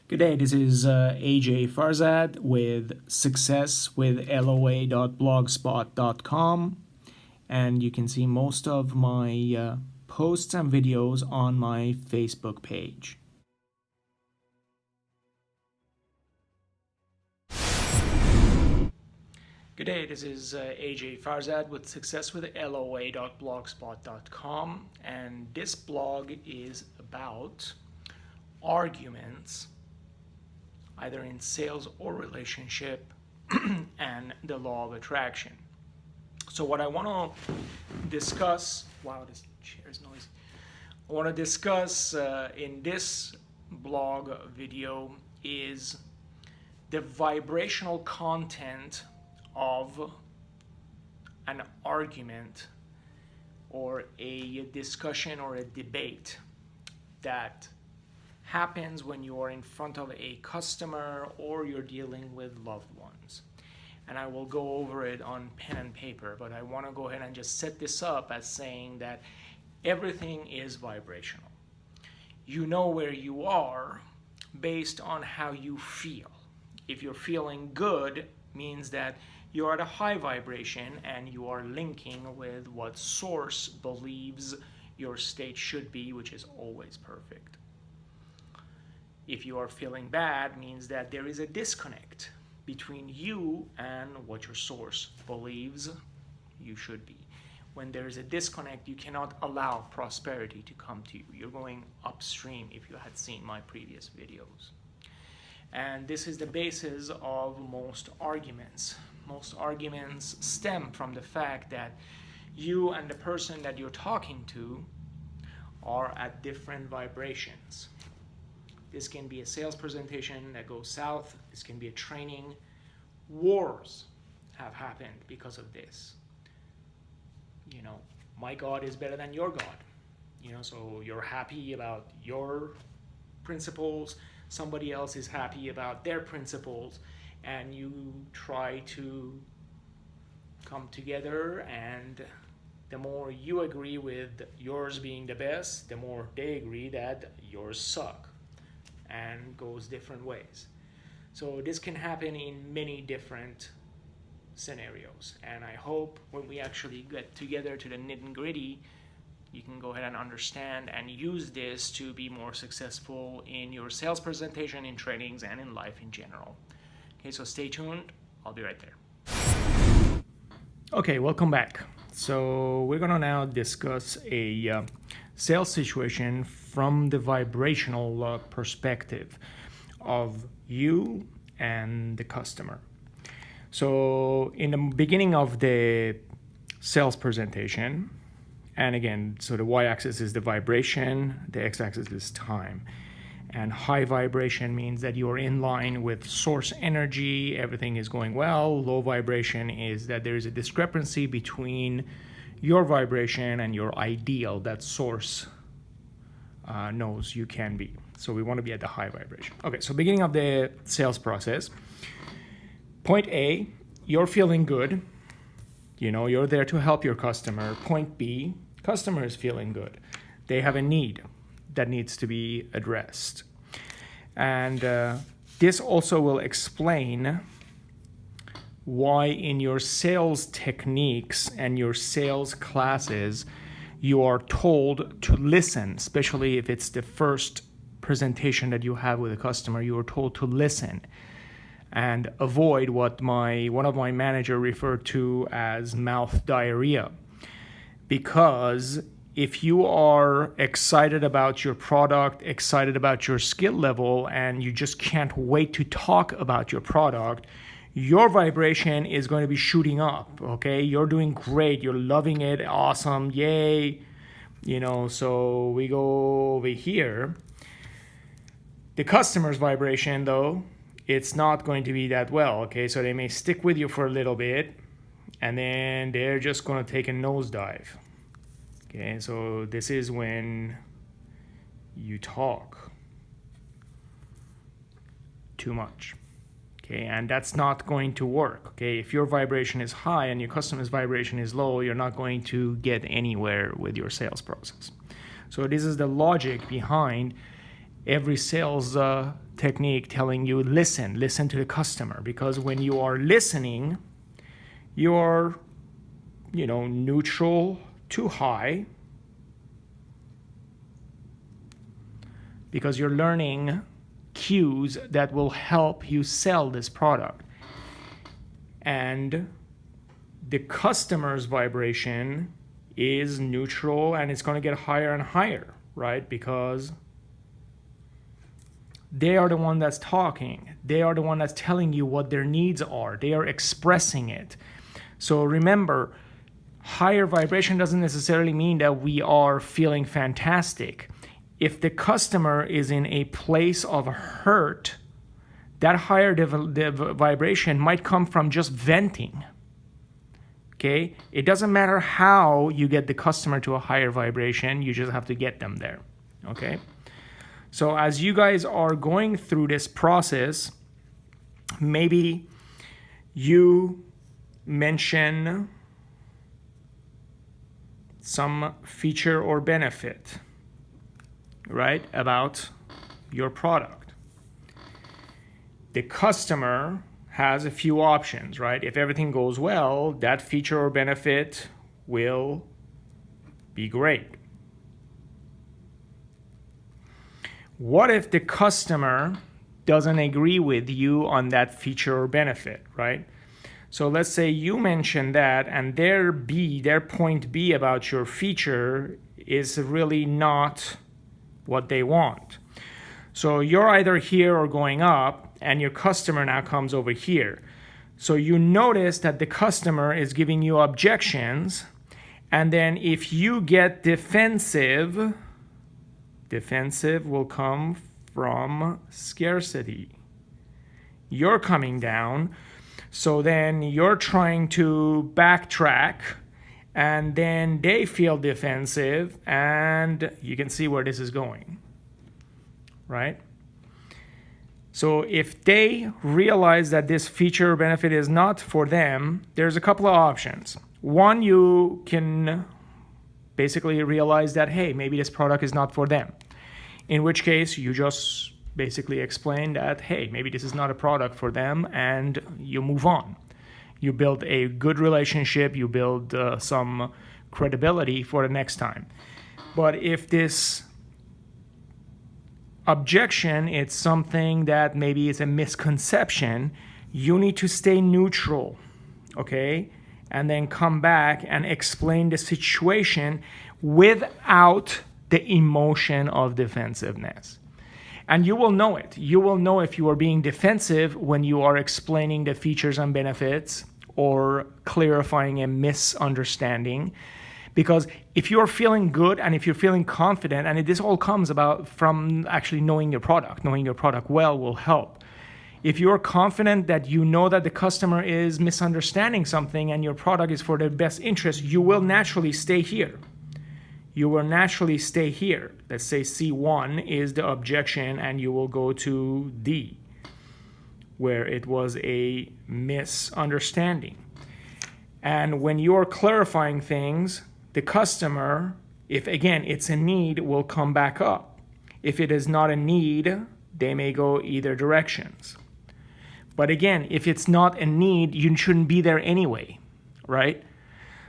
Good day, this is AJ Farzad with successwithloa.blogspot.com, and you can see most of my posts and videos on my Facebook page. Good day, this is AJ Farzad with successwithloa.blogspot.com, and this blog is about arguments either in sales or relationship and the law of attraction. So what I want to discuss, wow, this chair is noisy. I want to discuss in this blog video is the vibrational content of an argument or a discussion or a debate that happens when you are in front of a customer or you're dealing with loved ones. And I will go over it on pen and paper, but I want to go ahead and just set this up as saying that everything is vibrational. You know where you are based on how you feel. If you're feeling good, means that you're at a high vibration and you are linking with what source believes your state should be, which is always perfect. If you are feeling bad, means that there is a disconnect between you and what your source believes you should be. When there is a disconnect, you cannot allow prosperity to come to you. You're going upstream if you had seen my previous videos. And this is the basis of most arguments. Most arguments stem from the fact that you and the person that you're talking to are at different vibrations. This can be a sales presentation that goes south. This can be a training. Wars have happened because of this. You know, my God is better than your God. You know, so you're happy about your principles. Somebody else is happy about their principles. And you try to come together, and the more you agree with yours being the best, the more they agree that yours suck, and goes different ways. So this can happen in many different scenarios, and I hope when we actually get together to the nitty-gritty, you can go ahead and understand and use this to be more successful in your sales presentation, in trainings, and in life in general. Okay, so stay tuned. I'll be right there. Okay, welcome back. So we're gonna now discuss a sales situation from the vibrational perspective of you and the customer. So in the beginning of the sales presentation, and again, so the y-axis is the vibration, the x-axis is time. And high vibration means that you're in line with source energy, everything is going well. Low vibration is that there is a discrepancy between your vibration and your ideal that source knows you can be. So we want to be at the high vibration. Okay, so beginning of the sales process. Point A, you're feeling good. You know, you're there to help your customer. Point B, customer is feeling good. They have a need that needs to be addressed. And this also will explain why in your sales techniques and your sales classes, you are told to listen, especially if it's the first presentation that you have with a customer, you are told to listen and avoid what one of my manager referred to as mouth diarrhea. Because if you are excited about your product, excited about your skill level, and you just can't wait to talk about your product, your vibration is going to be shooting up, okay? You're doing great, you're loving it, awesome, yay. You know, so we go over here. The customer's vibration, though, it's not going to be that well, okay? So they may stick with you for a little bit, and then they're just going to take a nosedive. Okay, so this is when you talk too much. Okay, and that's not going to work. Okay, if your vibration is high and your customer's vibration is low, you're not going to get anywhere with your sales process. So this is the logic behind every sales technique telling you listen to the customer, because when you are listening, you're neutral to high, because you're learning cues that will help you sell this product. And the customer's vibration is neutral, and it's going to get higher and higher, right? Because they are the one that's talking. They are the one that's telling you what their needs are. They are expressing it. So remember, higher vibration doesn't necessarily mean that we are feeling fantastic. If the customer is in a place of hurt, that higher vibration might come from just venting. Okay? It doesn't matter how you get the customer to a higher vibration, you just have to get them there. Okay? So as you guys are going through this process, maybe you mention some feature or benefit, right, about your product. The customer has a few options, right? If everything goes well, that feature or benefit will be great. What if the customer doesn't agree with you on that feature or benefit, right? So let's say you mention that, and their point B about your feature is really not what they want. So you're either here or going up, and your customer now comes over here. So you notice that the customer is giving you objections, and then if you get defensive will come from scarcity. You're coming down, so then you're trying to backtrack, and then they feel defensive, and you can see where this is going, right? So if they realize that this feature or benefit is not for them, there's a couple of options. One, you can basically realize that, hey, maybe this product is not for them. In which case, you just basically explain that, hey, maybe this is not a product for them, and you move on. You build a good relationship, you build some credibility for the next time. But if this objection, it's something that maybe is a misconception, you need to stay neutral, okay? And then come back and explain the situation without the emotion of defensiveness. And you will know it. You will know if you are being defensive when you are explaining the features and benefits or clarifying a misunderstanding. Because if you're feeling good and if you're feeling confident, and this all comes about from actually knowing your product well will help. If you're confident that you know that the customer is misunderstanding something and your product is for their best interest, you will naturally stay here. You will naturally stay here. Let's say C1 is the objection, and you will go to D, where it was a misunderstanding. And when you're clarifying things, the customer, if again it's a need, will come back up. If it is not a need, they may go either directions. But again, if it's not a need, you shouldn't be there anyway, right?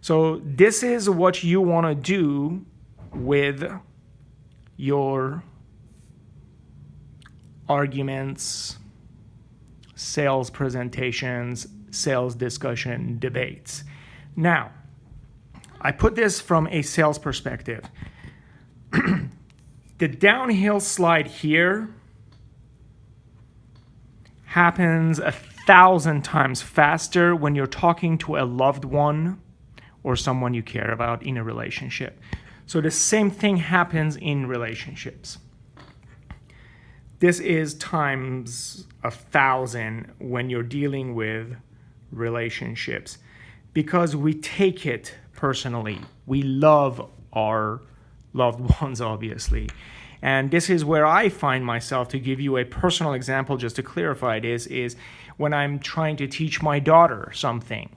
So this is what you want to do with your arguments, sales presentations, sales discussion, debates. Now, I put this from a sales perspective. The downhill slide here happens 1,000 times faster when you're talking to a loved one or someone you care about in a relationship. So the same thing happens in relationships. This is times 1,000 when you're dealing with relationships, because we take it personally. We love our loved ones, obviously. And this is where I find myself, to give you a personal example just to clarify this, is when I'm trying to teach my daughter something.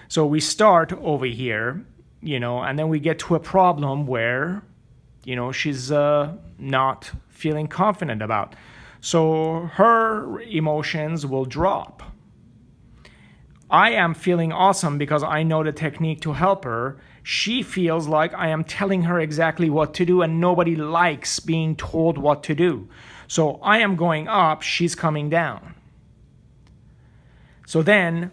So we start over here, and then we get to a problem where she's not feeling confident about. So her emotions will drop. I am feeling awesome because I know the technique to help her. She feels like I am telling her exactly what to do, and nobody likes being told what to do. So I am going up, she's coming down. So then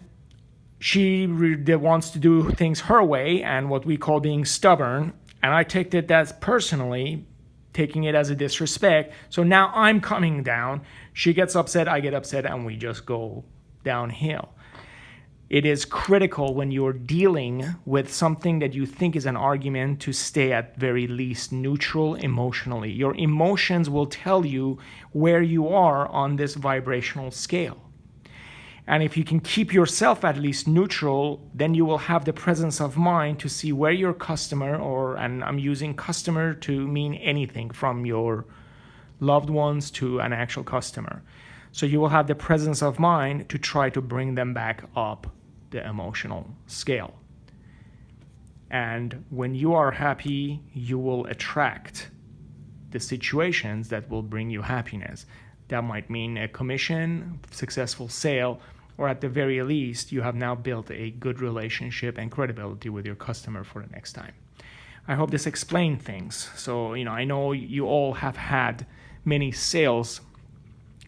she wants to do things her way, and what we call being stubborn. And I take it as personally, taking it as a disrespect. So now I'm coming down. She gets upset, I get upset, and we just go downhill. It is critical when you're dealing with something that you think is an argument to stay at very least neutral emotionally. Your emotions will tell you where you are on this vibrational scale. And if you can keep yourself at least neutral, then you will have the presence of mind to see where your customer, and I'm using customer to mean anything from your loved ones to an actual customer. So you will have the presence of mind to try to bring them back up the emotional scale. And when you are happy, you will attract the situations that will bring you happiness. That might mean a commission, successful sale, or at the very least, you have now built a good relationship and credibility with your customer for the next time. I hope this explained things. So, I know you all have had many sales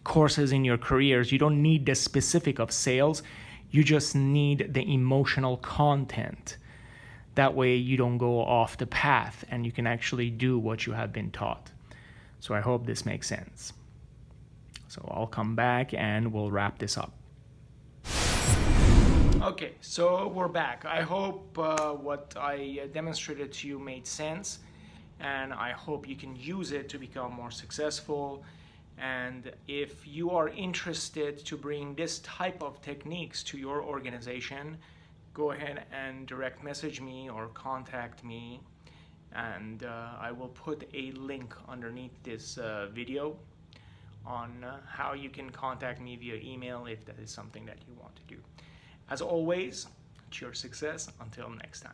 courses in your careers. You don't need the specific of sales. You just need the emotional content. That way you don't go off the path and you can actually do what you have been taught. So I hope this makes sense. So I'll come back and we'll wrap this up. Okay, so we're back. I hope what I demonstrated to you made sense, and I hope you can use it to become more successful. And if you are interested to bring this type of techniques to your organization, go ahead and direct message me or contact me, and I will put a link underneath this video on how you can contact me via email if that is something that you want to do. As always, cheers success. Until next time.